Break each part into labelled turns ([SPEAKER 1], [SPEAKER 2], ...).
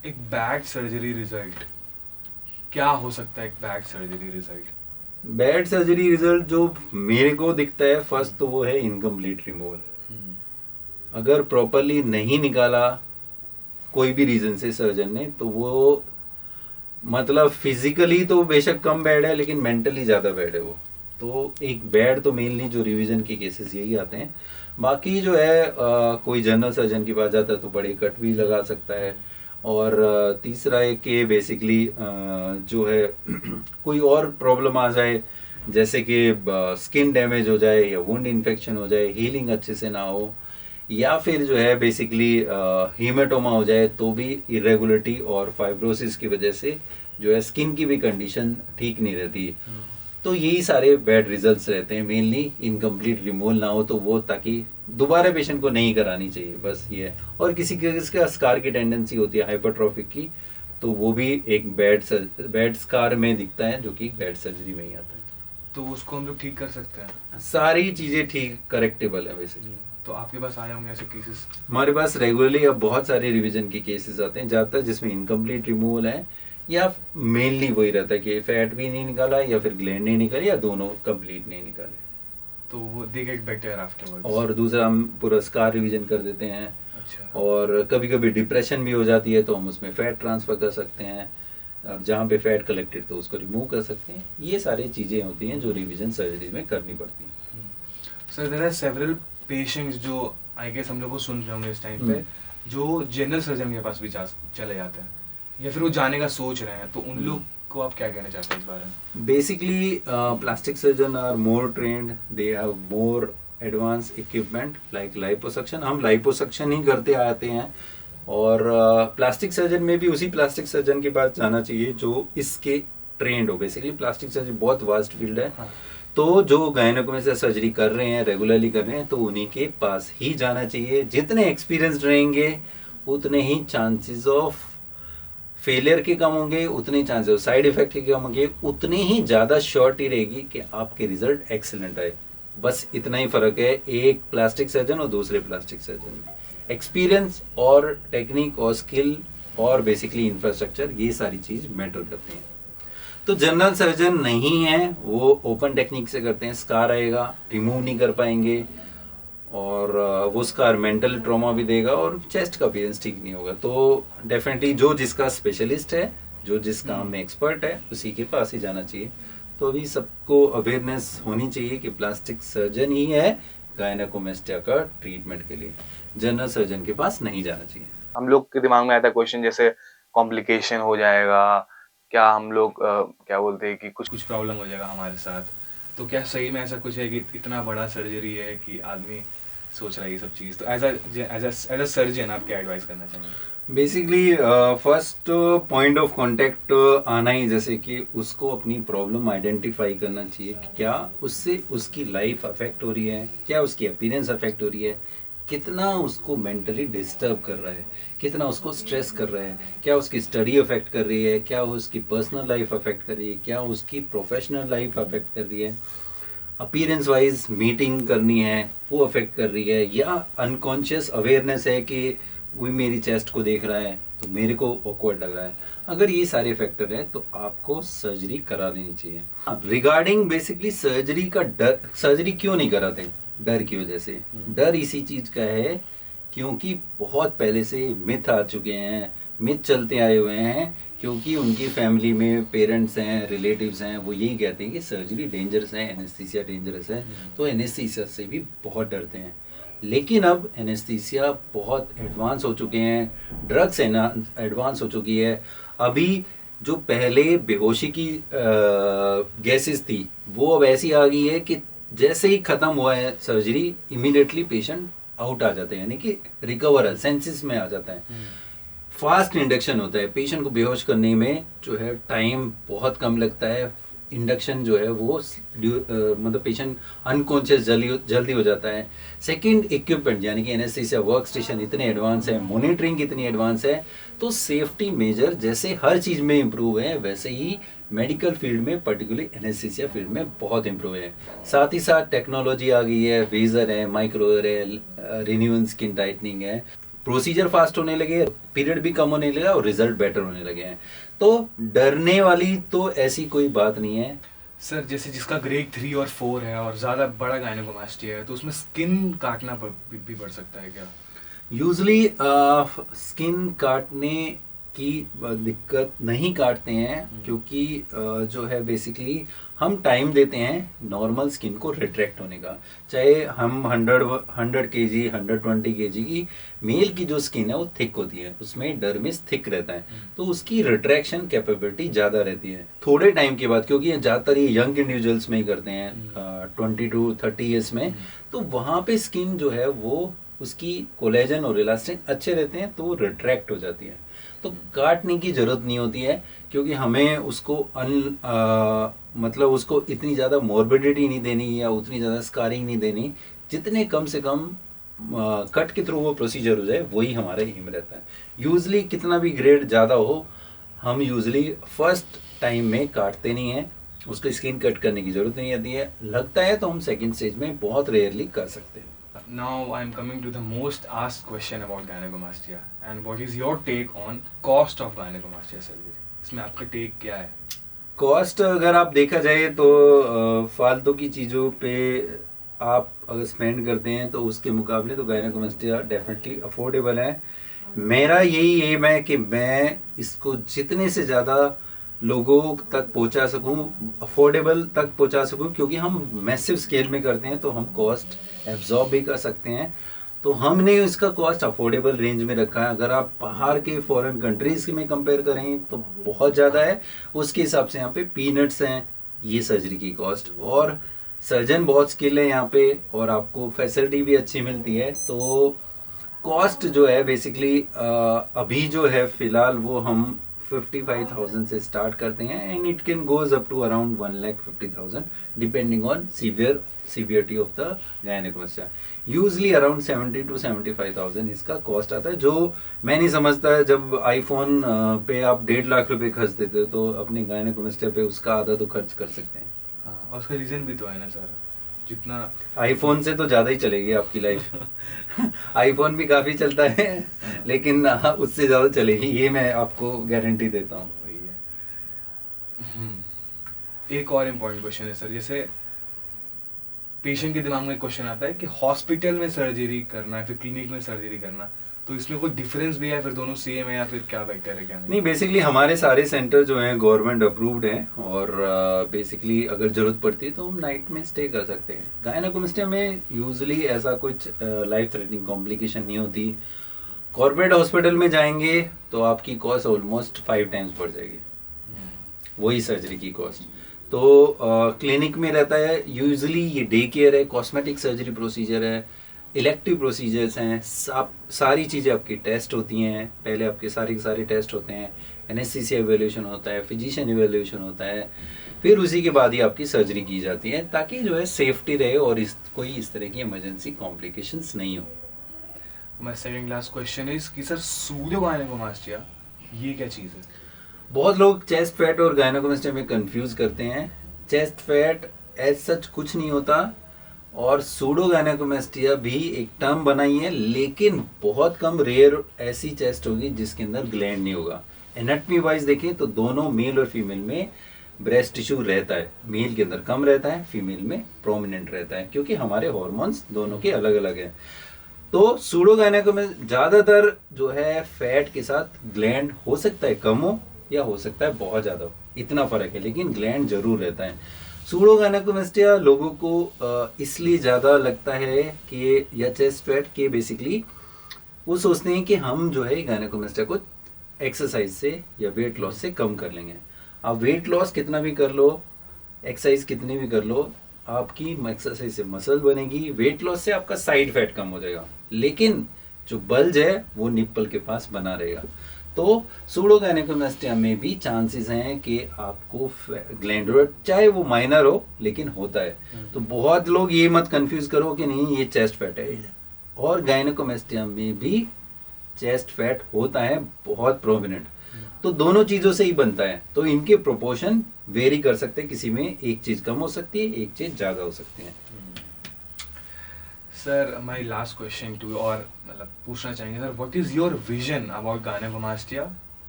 [SPEAKER 1] एक bad surgery result, क्या हो सकता है एक bad surgery result?
[SPEAKER 2] Bad surgery result जो मेरे को दिखता है, फर्स्ट तो वो है इनकम्प्लीट रिमूवल।
[SPEAKER 1] हम्म।
[SPEAKER 2] अगर प्रॉपरली नहीं निकाला कोई भी रीजन से सर्जन ने, तो वो मतलब फिजिकली तो बेशक कम बैड है, लेकिन मेंटली ज़्यादा बैड है वो। तो एक बैड तो मेनली जो रिवीजन के केसेस यही आते हैं। बाकी जो है कोई जनरल सर्जन के पास जाता है तो बड़े कट भी लगा सकता है। और तीसरा है कि बेसिकली जो है कोई और प्रॉब्लम आ जाए, जैसे कि स्किन डैमेज हो जाए या वुंड इन्फेक्शन हो जाए, हीलिंग अच्छे से ना हो, या फिर जो है बेसिकली हीमेटोमा हो जाए, तो भी इरेगुलरिटी और फाइब्रोसिस की वजह से जो है स्किन की भी कंडीशन ठीक नहीं रहती। तो यही सारे बैड रिजल्ट्स रहते हैं मेनली। इनकम्प्लीट रिमूवल ना हो तो वो, ताकि दोबारा पेशेंट को नहीं करानी चाहिए, बस ये है। और किसी का स्कार की टेंडेंसी होती है हाइपरट्रॉफिक की, तो वो भी एक बैड स्कार में दिखता है, जो कि बैड सर्जरी में ही आता है।
[SPEAKER 1] तो उसको हम लोग ठीक कर सकते हैं?
[SPEAKER 2] सारी चीज़ें ठीक करेक्टेबल है वैसे।
[SPEAKER 1] तो आपके पास आए होंगे ऐसे केसेस?
[SPEAKER 2] हमारे पास रेगुलरली अब बहुत सारे रिवीजन के केसेस आते हैं, ज़्यादातर जिसमें इनकम्प्लीट रिमूवल है, या मेनली वही रहता है कि फैट भी नहीं निकाला या फिर ग्लैंड नहीं निकाली या दोनों कंप्लीट नहीं निकाले।
[SPEAKER 1] तो वो दे गेट बेटर आफ्टरवर्ड्स?
[SPEAKER 2] और दूसरा हम पूरा स्कार रिवीजन कर देते हैं।
[SPEAKER 1] अच्छा।
[SPEAKER 2] और कभी कभी डिप्रेशन भी हो जाती है, तो हम उसमें फैट ट्रांसफ़र कर सकते हैं। और जहाँ पे फैट कलेक्टेड तो उसको रिमूव कर सकते हैं। ये सारी चीज़ें होती हैं जो रिवीजन सर्जरी में करनी पड़ती हैं।
[SPEAKER 1] Sir there are several patients जो आई गेस हम लोग को सुन रहे होंगे इस टाइम पे, जो जनरल सर्जन के पास भी चले जाते हैं या फिर वो जाने का सोच रहे हैं, तो उन लोग को आप क्या कहना चाहते हैं इस बारे में?
[SPEAKER 2] Basically plastic surgeon are more trained, they have more advance equipment like liposuction. हम लाइपोसक्शन ही करते आते हैं। और प्लास्टिक सर्जन में भी उसी प्लास्टिक सर्जन के पास जाना चाहिए जो इसके ट्रेंड हो। बेसिकली प्लास्टिक सर्जन बहुत वास्ट फील्ड है।
[SPEAKER 1] हाँ।
[SPEAKER 2] तो जो गायनेको में से सर्जरी कर रहे हैं, रेगुलरली कर रहे हैं, तो उन्हीं के पास ही जाना चाहिए। जितने एक्सपीरियंस्ड रहेंगे उतने ही चांसेस ऑफ फेलियर के कम होंगे, उतने चांसेस ऑफ साइड इफेक्ट के कम होंगे, उतनी ही ज़्यादा श्योरिटी रहेगी कि आपके रिजल्ट एक्सीलेंट आए। बस इतना ही फ़र्क है एक प्लास्टिक सर्जन और दूसरे प्लास्टिक सर्जन में। एक्सपीरियंस और टेक्निक और स्किल और बेसिकली इंफ्रास्ट्रक्चर, ये सारी चीज़ मैटर करती हैं। तो जनरल सर्जन नहीं है, वो ओपन टेक्निक से करते हैं। स्कार आएगा, रिमूव नहीं कर पाएंगे, और वो स्कार मेंटल ट्रॉमा भी देगा, और चेस्ट का अपीयरेंस ठीक नहीं होगा। तो डेफिनेटली जो जिसका स्पेशलिस्ट है, जो जिस काम में एक्सपर्ट है, उसी के पास ही जाना चाहिए। तो अभी सबको अवेयरनेस होनी चाहिए कि प्लास्टिक सर्जन ही है गायनेकोमेस्टिया का ट्रीटमेंट के लिए, जनरल सर्जन के पास नहीं जाना चाहिए।
[SPEAKER 1] हम लोग के दिमाग में आता है क्वेश्चन, जैसे कॉम्प्लिकेशन हो जाएगा, क्या हम लोग क्या बोलते हैं कि कुछ कुछ प्रॉब्लम हो जाएगा हमारे साथ, तो क्या सही में ऐसा कुछ है कि इतना बड़ा सर्जरी है कि आदमी सोच रहा है ये सब चीज़? तो एज अ सर्जन आप क्या एडवाइस करना चाहेंगे?
[SPEAKER 2] Basically first point of contact आना ही, जैसे कि उसको अपनी प्रॉब्लम आइडेंटिफाई करना चाहिए कि क्या उससे उसकी लाइफ अफेक्ट हो रही है, क्या उसकी अपीयरेंस अफेक्ट हो रही है, कितना उसको मेंटली डिस्टर्ब कर रहा है, कितना उसको स्ट्रेस कर रहा है, क्या उसकी स्टडी अफेक्ट कर रही है, क्या उसकी पर्सनल लाइफ अफेक्ट कर रही है, क्या उसकी प्रोफेशनल लाइफ अफेक्ट कर रही है, अपीयरेंस वाइज मीटिंग करनी है वो अफेक्ट कर रही है, या अनकॉन्शियस अवेयरनेस है कि वो मेरी चेस्ट को देख रहा है तो मेरे को ऑकवर्ड लग रहा है। अगर ये सारे फैक्टर है तो आपको सर्जरी करा लेनी चाहिए। रिगार्डिंग बेसिकली सर्जरी का डर, सर्जरी क्यों नहीं कराते? डर की वजह से। डर इसी चीज़ का है क्योंकि बहुत पहले से मिथ आ चुके हैं, मिथ चलते आए हुए हैं, क्योंकि उनकी फैमिली में पेरेंट्स हैं, रिलेटिव्स हैं, वो यही कहते हैं कि सर्जरी डेंजरस है, एनेस्थीसिया डेंजरस है, तो एनेस्थीसिया से भी बहुत डरते हैं। लेकिन अब एनेस्थीसिया बहुत एडवांस हो चुके हैं, ड्रग्स एडवांस हो चुकी है। अभी जो पहले बेहोशी की गैसेस थी, वो अब ऐसी आ गई है कि जैसे ही ख़त्म हुआ है सर्जरी, इमीडिएटली पेशेंट आउट आ जाते हैं, यानी कि रिकवर है, सेंसेस में आ जाता है। फास्ट इंडक्शन होता है, पेशेंट को बेहोश करने में जो है टाइम बहुत कम लगता है। इंडक्शन जो है वो मतलब पेशेंट अनकॉन्शियस जल्दी हो जाता है। सेकंड, इक्विपमेंट यानी कि एनेस्थीसिया वर्क स्टेशन इतने एडवांस है, मॉनिटरिंग इतनी एडवांस है, तो सेफ्टी मेजर जैसे हर चीज़ में इम्प्रूव है, वैसे ही मेडिकल फील्ड में, पर्टिकुलरली एनेस्थीसिया फील्ड में बहुत इम्प्रूव है। साथ ही साथ टेक्नोलॉजी आ गई है, रेजर है, माइक्रोवेयर है, रिन्यूअल स्किन टाइटनिंग है। प्रोसीजर फास्ट होने लगे, पीरियड भी कम होने लगा और रिजल्ट बेटर होने लगे हैं। तो डरने वाली तो ऐसी कोई बात नहीं है।
[SPEAKER 1] सर जैसे जिसका ग्रेड 3 और 4 है और ज़्यादा बड़ा गायनेकोमास्टिया है, तो उसमें स्किन काटना भी पड़ सकता है क्या?
[SPEAKER 2] यूजली स्किन काटने की दिक्कत नहीं काटते हैं, क्योंकि जो है बेसिकली हम टाइम देते हैं नॉर्मल स्किन को रिट्रैक्ट होने का। चाहे हम 100 केजी 120 केजी की मेल की जो स्किन है वो थिक होती है, उसमें डर्मिस थिक रहता है, तो उसकी रिट्रैक्शन कैपेबिलिटी ज़्यादा रहती है थोड़े टाइम के बाद, क्योंकि ज़्यादातर ये यंग इंडिविजुअल्स में ही करते हैं 20 to 30 ईयर्स में। तो वहाँ पे स्किन जो है वो उसकी कोलेजन और इलास्टिन अच्छे रहते हैं, तो वो रिट्रैक्ट हो जाती है। तो काटने की ज़रूरत नहीं होती है, क्योंकि हमें उसको मतलब उसको इतनी ज़्यादा मॉर्बिडिटी नहीं देनी या उतनी ज़्यादा स्कारिंग नहीं देनी, जितने कम से कम कट के थ्रू वो प्रोसीजर हो जाए, वही हमारा एम रहता है। यूजली कितना भी ग्रेड ज़्यादा हो, हम यूजली फर्स्ट टाइम में काटते नहीं हैं, उसको स्किन कट करने की ज़रूरत नहीं आती है। लगता है तो हम सेकेंड स्टेज में बहुत रेयरली कर सकते हैं।
[SPEAKER 1] Now I am coming to the most asked question about gynecomastia, and what is your take on cost of gynecomastia surgery? इसमें आपका टेक क्या है?
[SPEAKER 2] कॉस्ट अगर आप देखा जाए तो फालतू की चीज़ों पे आप अगर स्पेंड करते हैं तो उसके मुकाबले तो गायनेकोमास्टिया डेफिनेटली अफोर्डेबल है। मेरा यही एम है कि मैं इसको जितने से ज़्यादा लोगों तक पहुंचा सकूं, अफोर्डेबल तक पहुंचा सकूं, क्योंकि हम मैसिव स्केल में करते हैं तो हम कॉस्ट एब्जॉर्ब भी कर सकते हैं। तो हमने इसका कॉस्ट अफोर्डेबल रेंज में रखा है। अगर आप बाहर के फॉरेन कंट्रीज में कंपेयर करें तो बहुत ज़्यादा है, उसके हिसाब से यहाँ पे पीनट्स हैं ये सर्जरी की कॉस्ट, और सर्जन बहुत स्किल है यहाँ पे और आपको फैसिलिटी भी अच्छी मिलती है। तो कॉस्ट जो है बेसिकली अभी जो है फ़िलहाल वो हम 55,000 से स्टार्ट करते हैं, and it can goes up to around 1,50,000 depending on severity of the gynaecomastia. Usually around 70 to 75,000 इसका कॉस्ट आता है, जो मैं नहीं समझता है। जब आईफोन पे आप 1.5 लाख रुपए खर्च देते हो तो अपने गायनेकोमास्टिया पे उसका आधा तो खर्च कर सकते हैं।
[SPEAKER 1] हाँ, और उसका रीज़न भी तो है ना सर, जितना
[SPEAKER 2] आईफोन से तो ज़्यादा ही चलेगी आपकी लाइफ। आईफोन भी काफ़ी चलता है, लेकिन उससे ज़्यादा चलेगी, ये मैं आपको गारंटी देता हूँ।
[SPEAKER 1] वही है। एक और इम्पोर्टेंट क्वेश्चन है सर, जैसे पेशेंट के दिमाग में क्वेश्चन आता है कि हॉस्पिटल में सर्जरी करना है फिर क्लिनिक में सर्जरी करना, तो इसमें कोई डिफरेंस भी है, फिर दोनों सेम है या फिर क्या बेहतर है क्या
[SPEAKER 2] नहीं, बेसिकली हमारे सारे सेंटर जो हैं गवर्नमेंट अप्रूव्ड हैं, और बेसिकली अगर ज़रूरत पड़ती है तो हम नाइट में स्टे कर सकते हैं। गायनेकोमास्टिया में यूजुअली ऐसा कुछ लाइफ थ्रेटनिंग कॉम्प्लिकेशन नहीं होती। कॉर्पोरेट हॉस्पिटल में जाएंगे तो आपकी कॉस्ट ऑलमोस्ट 5 टाइम्स बढ़ जाएगी वही सर्जरी की कॉस्ट। तो क्लिनिक में रहता है यूजुअली ये डे केयर है, कॉस्मेटिक सर्जरी प्रोसीजर है, इलेक्टिव प्रोसीजर्स हैं, सारी चीज़ें आपकी टेस्ट होती हैं। पहले आपके सारे के सारे टेस्ट होते हैं, एनेस्थीसिया इवैल्यूएशन होता है, फिजिशियन इवैल्यूएशन होता है, फिर उसी के बाद ही आपकी सर्जरी की जाती है, ताकि जो है सेफ्टी रहे और कोई इस तरह की इमरजेंसी कॉम्प्लिकेशंस नहीं हो।
[SPEAKER 1] My second last question is कि सर सूडो गायनेकोमास्टिया ये क्या चीज़ है?
[SPEAKER 2] बहुत लोग चेस्ट फैट और गायनेकोमास्टिया में कंफ्यूज करते हैं। चेस्ट फैट एज सच कुछ नहीं होता, और सूडो गायनेकोमास्टिया भी एक टर्म बनाई है, लेकिन बहुत कम रेयर ऐसी चेस्ट होगी जिसके अंदर ग्लैंड नहीं होगा। एनाटमी वाइज देखें तो दोनों मेल और फीमेल में ब्रेस्ट टिश्यू रहता है, मेल के अंदर कम रहता है, फीमेल में प्रोमिनेंट रहता है, क्योंकि हमारे हॉर्मोन्स दोनों के अलग अलग हैं। तो सूडो गायनेकोमास्टिया ज़्यादातर जो है फैट के साथ ग्लैंड हो सकता है कम हो या हो सकता है बहुत ज़्यादा हो, इतना फ़र्क है, लेकिन ग्लैंड जरूर रहता है। सूडो गायनेकोमास्टिया लोगों को इसलिए ज़्यादा लगता है कि या चेस्ट फैट के बेसिकली वो सोचते हैं कि हम जो है गायनेकोमास्टिया को एक्सरसाइज से या वेट लॉस से कम कर लेंगे। आप वेट लॉस कितना भी कर लो, एक्सरसाइज कितनी भी कर लो, आपकी एक्सरसाइज से मसल बनेगी, वेट लॉस से आपका साइड फैट कम हो जाएगा, लेकिन जो बल्ज है वो निप्पल के पास बना रहेगा। तो सूडो गायनेकोमास्टिया में भी चांसेस हैं कि आपको ग्लैंडुलर, चाहे वो माइनर हो लेकिन होता है। तो बहुत लोग ये मत कंफ्यूज करो कि नहीं ये चेस्ट फैट है, और गायनेकोमास्टिया में भी चेस्ट फैट होता है बहुत प्रोमिनेंट। तो दोनों चीज़ों से ही बनता है, तो इनके प्रोपोर्शन वेरी कर सकते हैं, किसी में एक चीज़ कम हो सकती है, एक चीज़ ज़्यादा हो सकती है।
[SPEAKER 1] Sir my last question too, और मतलब पूछना चाहेंगे sir, what is your vision about gynaecomastia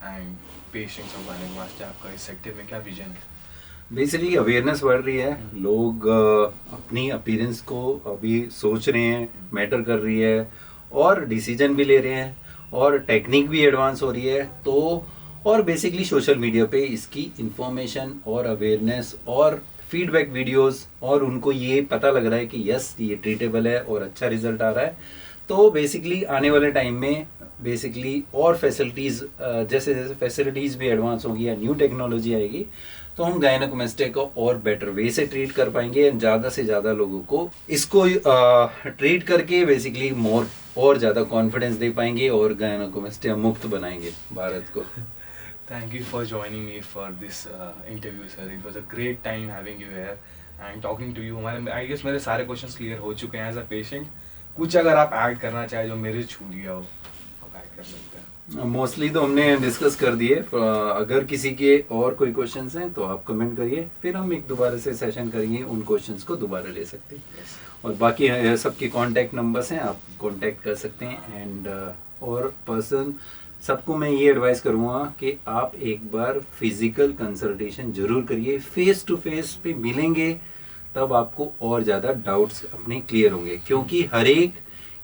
[SPEAKER 1] and patience of गाने बमास्टिया? आपका इस सेक्टर में क्या विजन है?
[SPEAKER 2] बेसिकली अवेयरनेस बढ़ रही है, लोग अपनी अपीयरेंस को अभी सोच रहे हैं, मैटर कर रही है, और डिसीजन भी ले रहे हैं, और टेक्निक भी एडवांस हो रही है। तो और बेसिकली सोशल मीडिया पे इसकी इंफॉर्मेशन और अवेयरनेस और फीडबैक वीडियोस, और उनको ये पता लग रहा है कि यस ये ट्रीटेबल है और अच्छा रिजल्ट आ रहा है। तो बेसिकली आने वाले टाइम में बेसिकली और फैसिलिटीज़, जैसे जैसे फैसिलिटीज़ भी एडवांस होगी या न्यू टेक्नोलॉजी आएगी, तो हम गायनेकोमास्टिया को और बेटर वे से ट्रीट कर पाएंगे, एंड ज़्यादा से ज़्यादा लोगों को इसको ट्रीट करके बेसिकली मोर और ज़्यादा कॉन्फिडेंस दे पाएंगे और गायनेकोमास्टिया मुक्त बनाएंगे भारत को।
[SPEAKER 1] Thank you for joining me for this interview, sir. It was a great time having you here and talking to you. हमारे I guess मेरे सारे questions clear हो चुके हैं as a patient. कुछ अगर आप ऐड करना चाहे जो मेरे छूट गया हो, आप ऐड कर सकते हैं।
[SPEAKER 2] मोस्टली तो हमने डिस्कस कर दिए। अगर किसी के और कोई क्वेश्चंस हैं तो आप कमेंट करिए, फिर हम एक दोबारा से सेशन करेंगे, उन क्वेश्चंस को दोबारा ले सकते हैं।
[SPEAKER 1] Yes.
[SPEAKER 2] और बाकी सबके कांटेक्ट नंबर्स हैं, आप कांटेक्ट कर सकते हैं। एंड और पर्सन सबको मैं ये एडवाइस करूँगा कि आप एक बार फिजिकल कंसल्टेशन जरूर करिए। फेस टू फेस पे मिलेंगे तब आपको और ज़्यादा डाउट्स अपने क्लियर होंगे, क्योंकि हर एक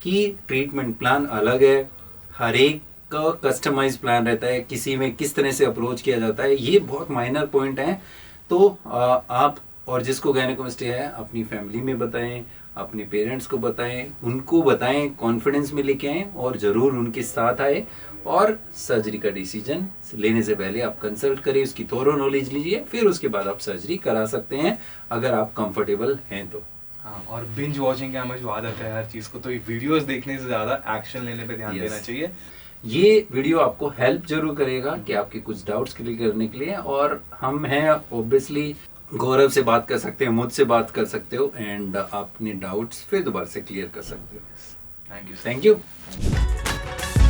[SPEAKER 2] की ट्रीटमेंट प्लान अलग है, हर एक का कस्टमाइज प्लान रहता है, किसी में किस तरह से अप्रोच किया जाता है, ये बहुत माइनर पॉइंट हैं। तो आप और जिसको गायनेकोमास्टिया है अपनी फैमिली में बताएं, अपने पेरेंट्स को बताएं, उनको बताएं, कॉन्फिडेंस में लेके आएं, और ज़रूर उनके साथ आए, और सर्जरी का डिसीजन लेने से पहले आप कंसल्ट करें, उसकी थोरो नॉलेज लीजिए, फिर उसके बाद आप सर्जरी करा सकते हैं अगर आप कंफर्टेबल हैं तो।
[SPEAKER 1] हाँ, और बिंज वॉचिंग का हमें जो आदत है हर चीज़ को, तो ये वीडियोस देखने से ज़्यादा एक्शन लेने पे ध्यान देना चाहिए।
[SPEAKER 2] ये वीडियो आपको हेल्प जरूर करेगा कि आपके कुछ डाउट्स क्लियर करने के लिए, और हम हैं ऑब्वियसली, गौरव से बात कर सकते हैं, मुझसे बात कर सकते हो, एंड अपने डाउट्स फिर दोबारा से क्लियर कर सकते हो।
[SPEAKER 1] Thank you.
[SPEAKER 2] Thank you.